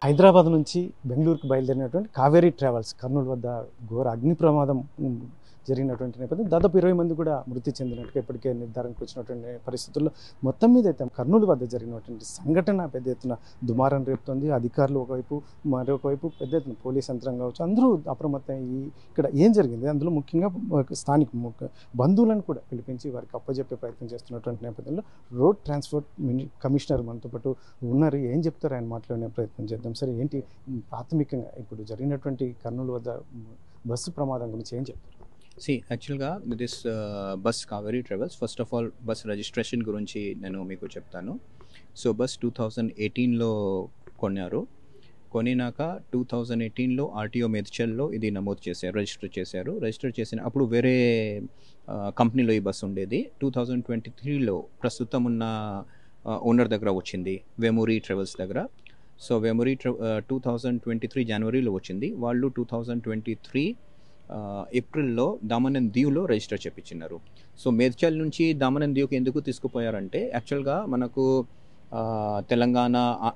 హైదరాబాద్ నుంచి బెంగళూరుకు బయలుదేరినటువంటి కావేరీ ట్రావెల్స్ కర్నూలు వద్ద ఘోర అగ్ని ప్రమాదం జరిగినటువంటి నేపథ్యం దాదాపు 20 మంది కూడా మృతి చెందినట్టుగా ఇప్పటికే నిర్ధారణకు వచ్చినటువంటి పరిస్థితుల్లో మొత్తం మీద అయితే కర్నూలు వద్ద జరిగినటువంటి సంఘటన పెద్ద ఎత్తున దుమారం రేపుతోంది. అధికారులు ఒకవైపు, మరొకవైపు పెద్ద ఎత్తున పోలీస్ యంత్రం కావచ్చు అందరూ అప్రమత్తం. ఇక్కడ ఏం జరిగింది, అందులో ముఖ్యంగా స్థానిక బంధువులను కూడా పిలిపించి వారికి అప్పజెప్పే ప్రయత్నం చేస్తున్నటువంటి నేపథ్యంలో రోడ్ ట్రాన్స్పోర్ట్ కమిషనర్ మనతో పాటు ఉన్నారు. ఏం చెప్తారు ఆయన మాట్లాడే ప్రయత్నం చేద్దాం. సరే, ఏంటి ప్రాథమికంగా ఇప్పుడు జరిగినటువంటి కర్నూలు వద్ద బస్సు ప్రమాదం గురించి ఏం చెప్తారు? యాక్చువల్గా this bus Kaveri travels, first of all bus registration గురించి నేను మీకు చెప్తాను. సో బస్ 2018లో కొనినాక 2018లో ఆర్టీఓ మేడ్చల్లో ఇది నమోదు చేశారు, రిజిస్టర్ చేసిన అప్పుడు వేరే కంపెనీలో ఈ బస్సు ఉండేది. 2023లో ప్రస్తుతం ఉన్న ఓనర్ దగ్గర వచ్చింది, వెమూరీ ట్రావెల్స్ దగ్గర. సో వెమూరీ 2023 జనవరిలో వచ్చింది. వాళ్ళు 2023 ఏప్రిల్లో దామన్ దీవ్లో రిజిస్టర్ చేయించినారు. సో మేడ్చల్ నుంచి దామన్ దీవ్కి ఎందుకు తీసుకుపోయారంటే, యాక్చువల్గా మనకు Telangana,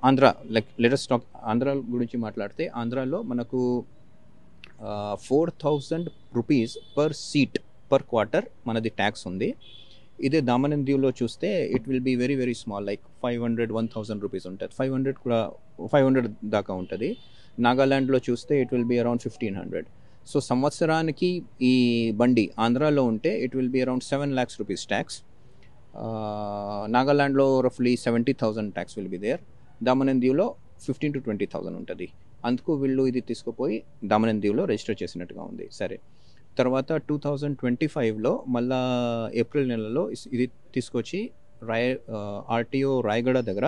Andhra, like latest talk Andhra గురించి మాట్లాడితే, ఆంధ్రాలో మనకు 4,000 rupees per seat per quarter మనది ట్యాక్స్ ఉంది. ఇదే దామన్ దీవ్లో చూస్తే it will be very very small, like 500-1,000 rupees ఉంటుంది. 500 దాకా ఉంటుంది. నాగాల్యాండ్లో చూస్తే it will be around 1,500. So సంవత్సరానికి ఈ బండి ఆంధ్రాలో ఉంటే it will be around 7 lakhs rupees tax. నాగాల్యాండ్లో రఫ్లీ 70,000 tax will be there. Daman దీవ్లో 15,000 to 20,000 ఉంటుంది. అందుకు వీళ్ళు ఇది తీసుకుపోయి దామన్ దీవ్లో రిజిస్టర్ చేసినట్టుగా ఉంది. సరే, తర్వాత 2025లో మళ్ళా ఏప్రిల్ నెలలో ఇది తీసుకొచ్చి ఆర్టీఓ రాయగడ దగ్గర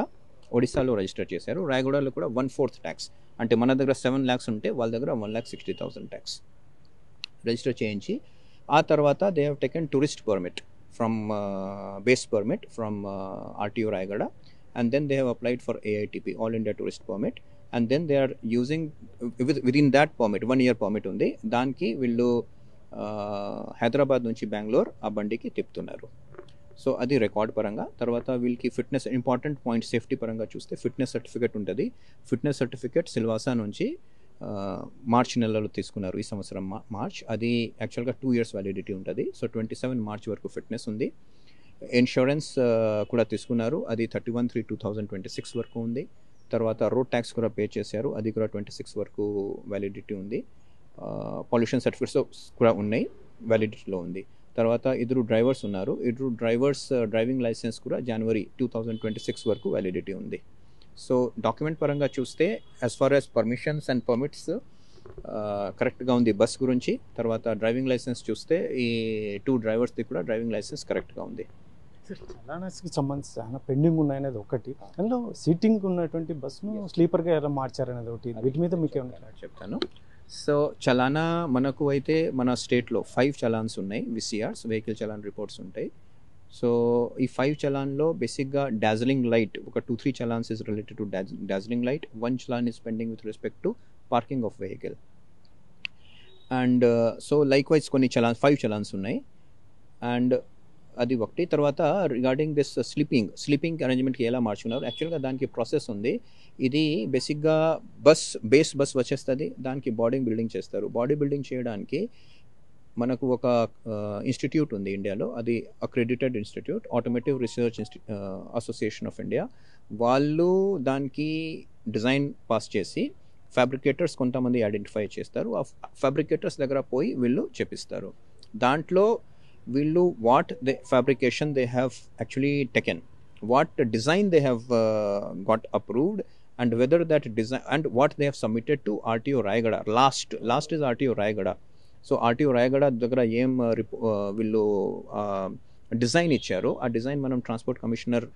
ఒడిశాలో రిజిస్టర్ చేశారు. రాయగడలో కూడా 1/4 ట్యాక్స్, అంటే మన దగ్గర 7 lakhs ఉంటే వాళ్ళ దగ్గర 1,60,000 ట్యాక్స్ రిజిస్టర్ చేయించి, ఆ తర్వాత they have taken tourist permit from base permit from RTO Rayagada, and then they have applied for AITP, all India tourist permit, and then they are using within that permit 1 year permit ఉంది. దానికి వీళ్ళు హైదరాబాద్ నుంచి బెంగళూరు ఆ బండికి తిప్పుతున్నారు. So అది record పరంగా. తర్వాత వీళ్ళకి ఫిట్నెస్, ఇంపార్టెంట్ పాయింట్, సేఫ్టీ పరంగా చూస్తే ఫిట్నెస్ సర్టిఫికేట్ ఉంటుంది. ఫిట్నెస్ సర్టిఫికేట్ సిల్వాసా నుంచి మార్చ్ నెలలో తీసుకున్నారు, ఈ సంవత్సరం మార్చ్. అది యాక్చువల్గా 2 years వ్యాలిడిటీ ఉంటుంది. సో 27 మార్చ్ వరకు ఫిట్నెస్ ఉంది. ఇన్సూరెన్స్ కూడా తీసుకున్నారు, అది 31/3/2026 వరకు ఉంది. తర్వాత రోడ్ ట్యాక్స్ కూడా పే చేశారు, అది కూడా 26 వరకు వ్యాలిడిటీ ఉంది. పొల్యూషన్ సర్టిఫికేట్స్ కూడా ఉన్నాయి, వ్యాలిడిటీలో ఉంది. తర్వాత ఇద్దరు డ్రైవర్స్ ఉన్నారు. ఇద్దరు డ్రైవర్స్ డ్రైవింగ్ లైసెన్స్ కూడా జనవరి 2026 వరకు వ్యాలిడిటీ ఉంది. సో డాక్యుమెంట్ పరంగా చూస్తే as far as permissions and permits కరెక్ట్గా ఉంది బస్ గురించి. తర్వాత డ్రైవింగ్ లైసెన్స్ చూస్తే ఈ 2 డ్రైవర్స్ది కూడా డ్రైవింగ్ లైసెన్స్ కరెక్ట్గా ఉంది. చలానాస్కి సంబంధించి చాలా పెండింగ్ ఉన్నాయనేది ఒకటి, అందులో సీటింగ్ ఉన్నటువంటి బస్సును స్లీపర్గా ఎలా మార్చారనేది ఒకటి. వీటి మీద మీకు ఏమన్నా చెప్తాను. సో చలానా మనకు అయితే మన స్టేట్లో 5 చలాన్స్ ఉన్నాయి, VCRs, వెహికల్ చలాన్ రిపోర్ట్స్ ఉంటాయి. సో ఈ 5 చలాన్లో బేసిక్గా డాజ్లింగ్ లైట్, ఒక 2-3 challans is related to dazzling light, 1 challan is pending with respect to parking of vehicle. And so like wise కొన్ని 5 చలాన్స్ ఉన్నాయి. అండ్ అది ఒకటి. తర్వాత రిగార్డింగ్ దిస్ స్లీపింగ్ అరేంజ్మెంట్కి ఎలా మార్చుకున్నారు, యాక్చువల్గా దానికి ప్రాసెస్ ఉంది. ఇది బేసిక్గా బేస్ బస్ వచ్చేస్తుంది, దానికి బాడీ బిల్డింగ్ చేస్తారు. బాడీ బిల్డింగ్ చేయడానికి మనకు ఒక ఇన్స్టిట్యూట్ ఉంది ఇండియాలో, అది accredited institute, automotive research association of India. వాళ్ళు దానికి డిజైన్ పాస్ చేసి ఫ్యాబ్రికేటర్స్ కొంతమంది ఐడెంటిఫై చేస్తారు. ఆ ఫ్యాబ్రికేటర్స్ దగ్గర పోయి వీళ్ళు చేపిస్తారు. దాంట్లో వీళ్ళు what the fabrication they have actually taken, what design they have got approved, and whether that design and what they have submitted to RTO Rayagada. Last is RTO Rayagada. So RTO Rayagada దగ్గర ఏం వీళ్ళు design ఇచ్చారో ఆ design మనం transport commissioner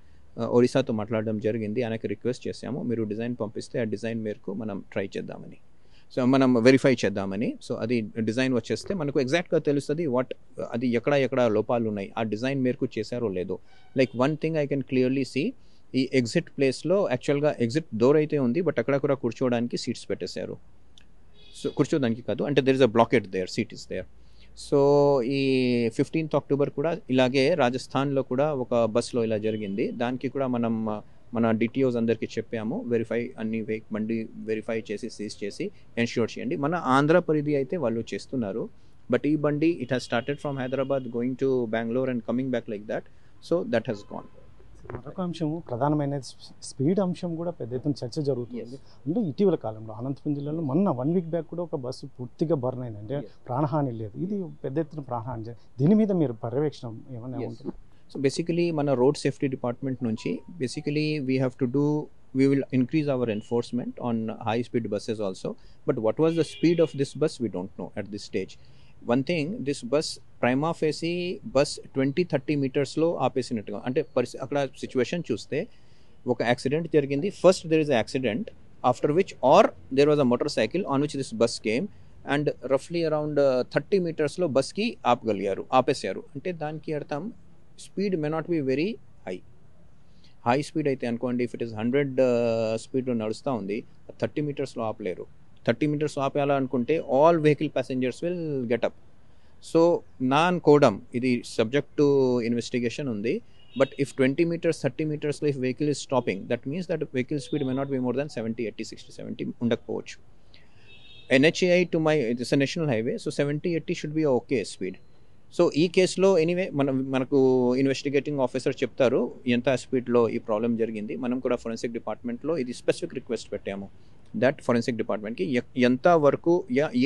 ఒరిస్సాతో మాట్లాడడం జరిగింది. ఆయనకి request చేసాము, మీరు డిజైన్ పంపిస్తే ఆ డిజైన్ మేరకు మనం ట్రై చేద్దామని, సో మనం వెరిఫై చేద్దామని. సో అది డిజైన్ వచ్చేస్తే మనకు ఎగ్జాక్ట్గా తెలుస్తుంది అది ఎక్కడ లోపాలు ఉన్నాయి, ఆ డిజైన్ మేరకు చేశారో లేదో. Like one thing I can clearly see, ఈ ఎగ్జిట్ ప్లేస్లో యాక్చువల్గా ఎగ్జిట్ డోర్ అయితే ఉంది, బట్ అక్కడ కూడా కూర్చోవడానికి సీట్స్ పెట్టేశారు. సో కూర్చోడానికి కాదు, అంటే there is a blanket there, seat is there. So ఈ 15th October కూడా ఇలాగే రాజస్థాన్లో కూడా ఒక బస్లో ఇలా జరిగింది. దానికి కూడా మనం మన డిటిఓస్ అందరికీ చెప్పాము, వెరిఫై అన్ని బండి వెరిఫై చేసి సీజ్ చేసి ఎన్ష్యూర్ చేయండి. మన ఆంధ్ర పరిధి అయితే వాళ్ళు చేస్తున్నారు, బట్ ఈ బండి it has started from Hyderabad going to Bengaluru and coming back like that. So that has gone. మరొక అంశము ప్రధానమైన స్పీడ్ అంశం కూడా పెద్ద ఎత్తున చర్చ జరుగుతుంది. అంటే ఇటీవల కాలంలో అనంతపురం జిల్లాలో మొన్న 1 వీక్ బ్యాక్ కూడా ఒక బస్సు పూర్తిగా బర్న్ అయింది, అంటే ప్రాణహాని లేదు. ఇది పెద్ద ఎత్తున ప్రాణహాని. దీని మీద మీరు పర్యవేక్షణ ఏమైనా ఉంటుంది? సో బేసికలీ మన రోడ్ సేఫ్టీ డిపార్ట్మెంట్ నుంచి basically we will increase our enforcement on high speed buses also, but what was the speed of this bus we don't know at this stage. One thing, this bus prima facie bus 20-30 meters లో ఆపేసినట్టుగా, అంటే అక్కడ situation చూస్తే ఒక accident జరిగింది. First there is a accident, after which or there was a motorcycle on which this bus came and roughly around 30 meters లో బస్కి ఆపేశారు. అంటే దానికి అర్థం speed may not be very high speed అయితే అనుకోండి, ఇఫ్ ఇట్ ఈస్ 100 స్పీడ్లో నడుస్తూ ఉంది, 30 మీటర్స్లో ఆపలేరు. 30 మీటర్స్ ఆపేయాలనుకుంటే all vehicle passengers will get up. So నా అనుకోవడం ఇది సబ్జెక్ట్ టు ఇన్వెస్టిగేషన్ ఉంది, బట్ ఇఫ్ 20 meters 30 మీటర్స్లో if vehicle is stopping, that means that vehicle speed may not be more than 70, 80, 60, 70 ఉండకపోవచ్చు. NHAI to my, it's a national highway, so 70, 80 should be okay speed. So ఈ కేసులో anyway మనకు investigating officer చెప్తారు ఎంత స్పీడ్లో ఈ problem జరిగింది. మనం కూడా ఫోరెన్సిక్ డిపార్ట్మెంట్లో ఇది స్పెసిఫిక్ రిక్వెస్ట్ పెట్టాము, దట్ ఫోరెన్సిక్ డిపార్ట్మెంట్కి ఎంత వరకు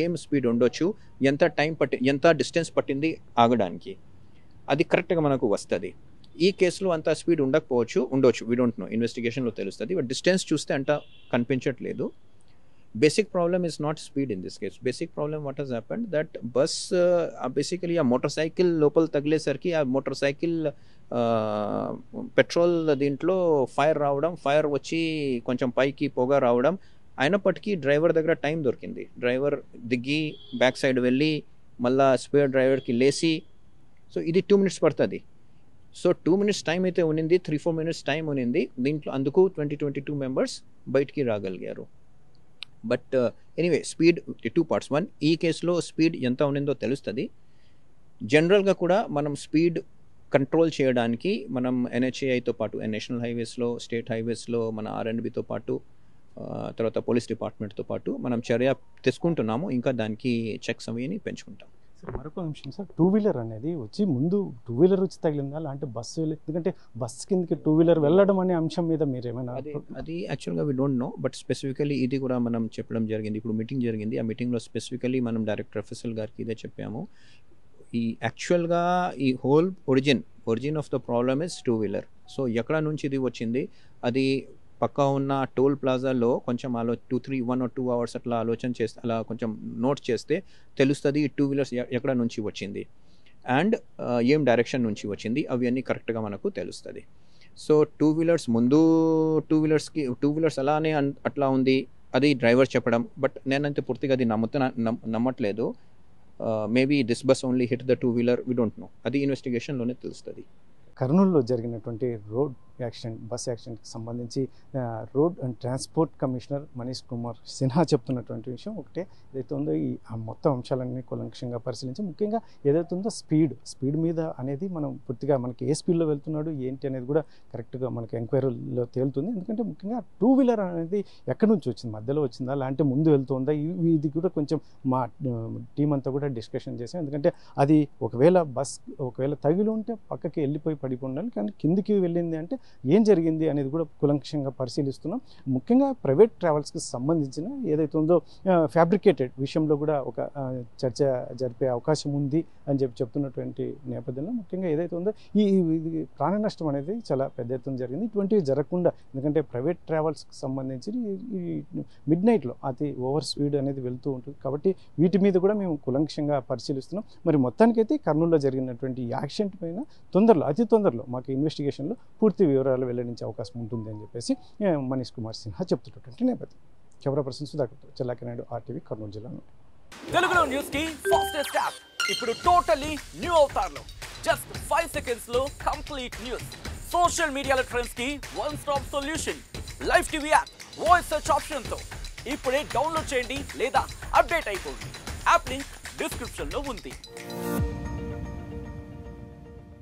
ఏం స్పీడ్ ఉండొచ్చు, ఎంత డిస్టెన్స్ పట్టింది ఆగడానికి, అది కరెక్ట్గా మనకు వస్తుంది. ఈ కేసులో అంత స్పీడ్ ఉండొచ్చు, వీ డోంట్ నో, ఇన్వెస్టిగేషన్లో తెలుస్తుంది. బట్ డిస్టెన్స్ చూస్తే అంత కనిపించట్లేదు. Basic problem is not speed in this case. Basic problem what has happened, that bus basically a motorcycle లోపల తగిలేసరికి ఆ మోటార్సైకిల్ పెట్రోల్ దీంట్లో ఫైర్ వచ్చి కొంచెం పైకి పొగ రావడం, అయినప్పటికీ డ్రైవర్ దగ్గర టైం దొరికింది. డ్రైవర్ దిగి బ్యాక్ సైడ్ వెళ్ళి మళ్ళా స్పేర్ డ్రైవర్కి లేసి, సో ఇది 2 minutes పడుతుంది. సో 2 minutes టైం అయితే ఉన్నింది, 3-4 minutes టైం ఉన్నింది దీంట్లో. అందుకు 22 members బయటికి రాగలిగారు. But anyway speed 2 parts. 1, ఈ కేసులో స్పీడ్ ఎంత ఉన్నిందో తెలుస్తుంది. జనరల్గా కూడా మనం స్పీడ్ కంట్రోల్ చేయడానికి మనం NHAIతో పాటు నేషనల్ హైవేస్లో, స్టేట్ హైవేస్లో మన R&Bతో పాటు తర్వాత పోలీస్ డిపార్ట్మెంట్తో పాటు మనం చర్య తీసుకుంటున్నాము. ఇంకా దానికి చెక్స్ అవి పెంచుకుంటాం. మరొక అంశం సార్, 2-wheeler అనేది వచ్చి ముందు 2-wheeler వచ్చి తగిలిందా, అంటే బస్సు, ఎందుకంటే బస్ కిందకి 2-wheeler వెళ్ళడం అనే అంశం మీద మీరు ఏమైనా? అది యాక్చువల్గా we don't know, but specifically ఇది కూడా మనం చెప్పడం జరిగింది. ఇప్పుడు మీటింగ్ జరిగింది, ఆ మీటింగ్లో స్పెసిఫికలీ మనం డైరెక్టర్ ఆఫీసర్ గారికి ఇదే చెప్పాము. ఈ యాక్చువల్గా ఈ whole origin of the problem is 2-wheeler. So ఎక్కడ నుంచి ఇది వచ్చింది, అది పక్కా ఉన్న టోల్ ప్లాజాలో కొంచెం 1 or 2 hours అట్లా ఆలోచన చేస్తే, అలా కొంచెం నోట్ చేస్తే తెలుస్తుంది 2-wheelers ఎక్కడ నుంచి వచ్చింది అండ్ ఏం డైరెక్షన్ నుంచి వచ్చింది, అవి అన్నీ కరెక్ట్గా మనకు తెలుస్తుంది. సో 2-wheelers ముందు 2-wheelers అలానే అట్లా ఉంది, అది డ్రైవర్ చెప్పడం. బట్ నేనంతే పూర్తిగా అది నమ్మట్లేదు. Maybe this bus only hit the 2-wheeler, we don't know, అది ఇన్వెస్టిగేషన్లోనే తెలుస్తుంది. కర్నూలులో జరిగినటువంటి బస్ యాక్సిడెంట్కి సంబంధించి road and transport commissioner Manish Kumar Sinha చెప్తున్నటువంటి విషయం ఒకటే, ఏదైతే ఉందో ఈ మొత్తం అంశాలన్నీ కూలంకషంగా పరిశీలించి, ముఖ్యంగా ఏదైతే ఉందో స్పీడ్ మీద అనేది మనం పూర్తిగా మనకి ఏ స్పీడ్లో వెళ్తున్నాడు ఏంటి అనేది కూడా కరెక్ట్గా మనకి ఎంక్వైరీలో తేలుతుంది. ఎందుకంటే ముఖ్యంగా 2-wheeler అనేది ఎక్కడి నుంచి వచ్చింది, మధ్యలో వచ్చిందా లేదంటే ముందు వెళ్తుందా, ఇది కూడా కొంచెం మా టీం అంతా కూడా డిస్కషన్ చేసాం. ఎందుకంటే అది ఒకవేళ తగిలి ఉంటే పక్కకి వెళ్ళిపోయి పడిపోయి ఉండాలి, కానీ కిందికి వెళ్ళింది అంటే ఏం జరిగింది అనేది కూడా కూలంకషంగా పరిశీలిస్తున్నాం. ముఖ్యంగా ప్రైవేట్ ట్రావెల్స్కి సంబంధించిన ఏదైతే ఉందో ఫ్యాబ్రికేటెడ్ విషయంలో కూడా ఒక చర్చ జరిపే అవకాశం ఉంది అని చెప్తున్నటువంటి నేపథ్యంలో, ముఖ్యంగా ఏదైతే ఉందో ఈ ప్రాణ నష్టం అనేది చాలా పెద్ద ఎత్తున జరిగింది. ఇటువంటివి జరగకుండా, ఎందుకంటే ప్రైవేట్ ట్రావెల్స్కి సంబంధించి ఈ మిడ్ నైట్లో అతి ఓవర్ స్పీడ్ అనేది వెళ్తూ ఉంటుంది కాబట్టి వీటి మీద కూడా మేము కూలంకషంగా పరిశీలిస్తున్నాం. మరి మొత్తానికైతే కర్నూలులో జరిగినటువంటి ఈ యాక్సిడెంట్ పైన అతి తొందరలో మాకు ఇన్వెస్టిగేషన్లో పూర్తి వివరాలు వెల్లడించే అవకాశం ఉంటుంది అని చెప్పేసి మనీష్ కుమార్ సిన్హా చెప్తున్నటువంటి నేపథ్యం. కెమెరా పర్సన్ సుధాకర్, చెల్లాకి నాయుడు, RTV, కర్నూలు జిల్లా నుండి. తెలుగులో న్యూస్ కి ఫాస్టెస్ట్ యాప్ ఇప్పుడు టోటల్లీ న్యూ అవతార్లో జస్ట్ 5 seconds లో కంప్లీట్ న్యూస్, సోషల్ మీడియాలో ట్రెండ్స్ కి one stop solution, live TV app, voice search option తో ఇప్పుడే డౌన్లోడ్ చేయండి లేదా అప్డేట్ అయిపోండి. యాప్ లింక్ డిస్క్రిప్షన్ లో ఉంది.